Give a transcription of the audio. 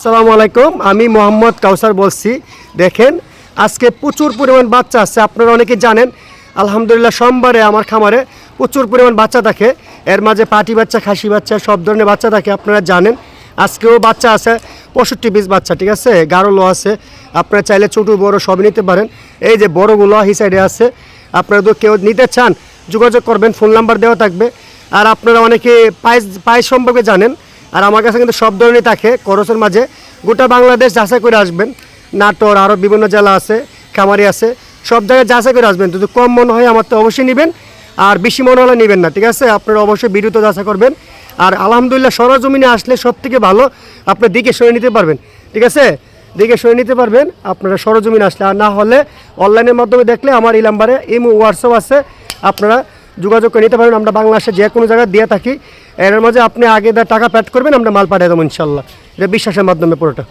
আসসালামু আলাইকুম, আমি মোহাম্মদ কাউসার বলছি। দেখেন, আজকে প্রচুর পরিমাণ বাচ্চা আছে। আপনারা অনেকে জানেন, আলহামদুলিল্লাহ সোমবারে আমার খামারে প্রচুর পরিমাণ বাচ্চা থাকে। এর মাঝে পাটি বাচ্চা, খাসি বাচ্চা, সব ধরনের বাচ্চা থাকে, আপনারা জানেন। আজকেও বাচ্চা আছে 65 বাচ্চা, ঠিক আছে। গারলও আছে, আপনারা চাইলে ছোটো বড় সবই নিতে পারেন। এই যে বড়গুলো এই সাইডে আছে, আপনারা তো কেউ নিতে চান যোগাযোগ করবেন, ফোন নাম্বার দেওয়া থাকবে। আর আপনারা অনেকে পায়েস সম্পর্কে জানেন, আর আমার কাছে কিন্তু সব ধরনের থাকে খরচের মাঝে। গোটা বাংলাদেশ যাচাই করে আসবেন, নাটোর আরও বিভিন্ন জেলা আছে, খামারি আছে, সব জায়গায় যাচাই করে আসবেন। যদি কম মনে হয় আমার তো অবশ্যই নেবেন, আর বেশি মনে হলে নেবেন না, ঠিক আছে। আপনারা অবশ্যই ভিডিওতে যাচাই করবেন। আর আলহামদুলিল্লাহ সরজমিনে আসলে সব থেকে ভালো আপনার দিকে সরে নিতে পারবেন, ঠিক আছে। দিকে সরে নিতে পারবেন আপনারা সরজমিনে আসলে। আর না হলে অনলাইনের মাধ্যমে দেখলে আমার এই নাম্বারে ইমো হোয়াটসঅ্যাপ আছে, আপনারা যোগাযোগ করে নিতে পারেন। আমরা বাংলাদেশে যে কোনো জায়গায় দিয়ে থাকি। এর মাঝে আপনি আগে টাকা পেড করবেন, আমরা মাল পাঠিয়ে দেবো ইনশাল্লাহ। এটা বিশ্বাসের মাধ্যমে পুরোটা।